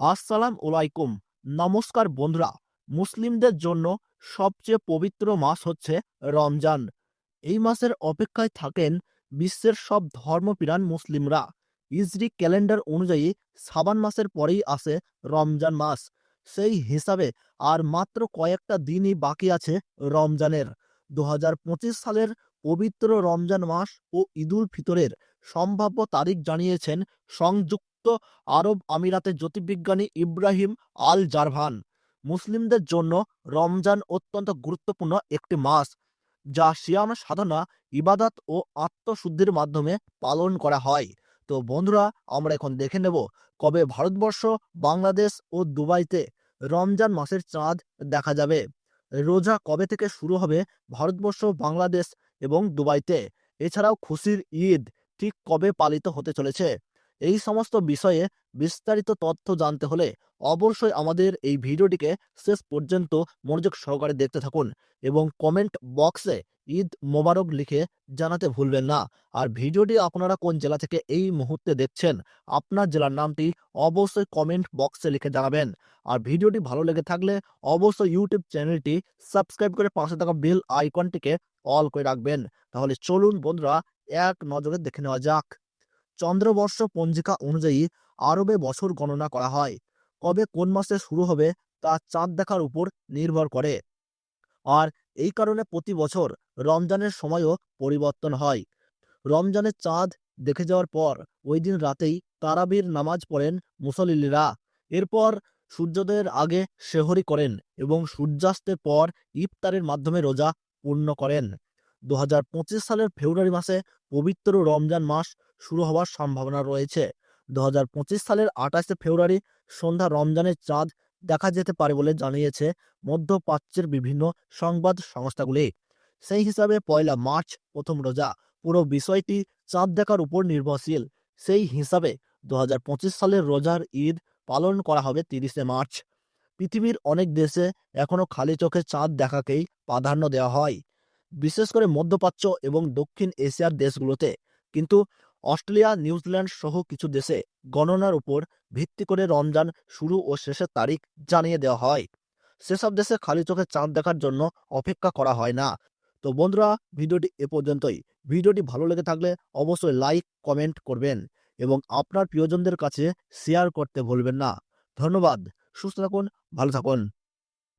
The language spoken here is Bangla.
আসসালামু আলাইকুম। নমস্কার বন্ধুরা। মুসলিমদের জন্য সবচেয়ে পবিত্র মাস হচ্ছে রমজান। এই মাসের অপেক্ষায় থাকেন বিশ্বের সব ধর্মপ্রাণ মুসলিমরা। হিজরি ক্যালেন্ডার অনুযায়ী শাবান মাসের পরেই আসে রমজান মাস। সেই হিসাবে আর মাত্র কয়েকটা দিনই বাকি আছে রমজানের। ২০২৫ সালের পবিত্র রমজান মাস ও ঈদুল ফিতরের সম্ভাব্য তারিখ জানিয়েছেন সংযুক্ত আরব আমিরাতের জ্যোতির্বিজ্ঞানী ইব্রাহিম আল জারভান। মুসলিমদের জন্য রমজান অত্যন্ত গুরুত্বপূর্ণ একটি মাস, যা সিয়াম সাধনা, ইবাদত ও আত্মশুদ্ধির মাধ্যমে পালন করা হয়। তো বন্ধুরা, আমরা এখন দেখে নেব কবে ভারতবর্ষ, বাংলাদেশ ও দুবাইতে রমজান মাসের চাঁদ দেখা যাবে। রোজা কবে থেকে শুরু হবে ভারতবর্ষ, বাংলাদেশ এবং দুবাইতে। এছাড়াও খুশির ঈদ ঠিক কবে পালিত হতে চলেছে। এই সমস্ত বিষয়ে বিস্তারিত তথ্য জানতে হলে অবশ্যই আমাদের এই ভিডিওটিকে শেষ পর্যন্ত মনোযোগ সহকারে দেখতে থাকুন এবং কমেন্ট বক্সে ঈদ মোবারক লিখে জানাতে ভুলবেন না। আর ভিডিওটি আপনারা কোন জেলা থেকে এই মুহূর্তে দেখছেন, আপনার জেলার নামটি অবশ্যই কমেন্ট বক্সে লিখে জানাবেন। আর ভিডিওটি ভালো লেগে থাকলে অবশ্যই ইউটিউব চ্যানেলটি সাবস্ক্রাইব করে পাশে থাকা বেল আইকনটিকে অল করে রাখবেন। তাহলে চলুন বন্ধুরা, এক নজরে দেখে নেওয়া যাক। চন্দ্রবর্ষ পঞ্জিকা অনুযায়ী আরবে বছর গণনা করা হয়। কবে কোন মাসে শুরু হবে তা চাঁদ দেখার উপর নির্ভর করে। আর এই কারণে প্রতি বছর রমজানের সময়ও পরিবর্তন হয়। রমজানের চাঁদ দেখে যাওয়ার পর ওই দিন রাতেই তারাবির নামাজ পড়েন মুসল্লিরা। এরপর সূর্যোদয়ের আগে সেহরি করেন এবং সূর্যাস্তের পর ইফতারের মাধ্যমে রোজা পূর্ণ করেন। ২০২৫ সালের ফেব্রুয়ারি মাসে পবিত্র রমজান মাস শুরু হওয়ার সম্ভাবনা রয়েছে। ২০২৫ সালের ২৮শে ফেব্রুয়ারি সন্ধ্যা রমজানের চাঁদ দেখা যেতে পারে বলে জানিয়েছে মধ্যপ্রাচ্যের বিভিন্ন সংবাদ সংস্থাগুলি। সেই হিসাবে ১লা মার্চ প্রথম রোজা। পুরো বিষয়টি চাঁদ দেখার উপর নির্ভরশীল। সেই হিসাবে ২০২৫ সালের রোজার ঈদ পালন করা হবে ৩০শে মার্চ। পৃথিবীর অনেক দেশে এখনও খালি চোখে চাঁদ দেখাকেই প্রাধান্য দেওয়া হয়, বিশেষ করে মধ্যপ্রাচ্য এবং দক্ষিণ এশিয়ার দেশগুলোতে। কিন্তু অস্ট্রেলিয়া, নিউজিল্যান্ড সহ কিছু দেশে গণনার উপর ভিত্তি করে রমজান শুরু ও শেষের তারিখ জানিয়ে দেওয়া হয়। সেসব দেশে খালি চোখে চাঁদ দেখার জন্য অপেক্ষা করা হয় না। তো বন্ধুরা, ভিডিওটি এ পর্যন্তই। ভিডিওটি ভালো লেগে থাকলে অবশ্যই লাইক, কমেন্ট করবেন এবং আপনার প্রিয়জনদের কাছে শেয়ার করতে ভুলবেন না। ধন্যবাদ। সুস্থ থাকুন, ভালো থাকুন।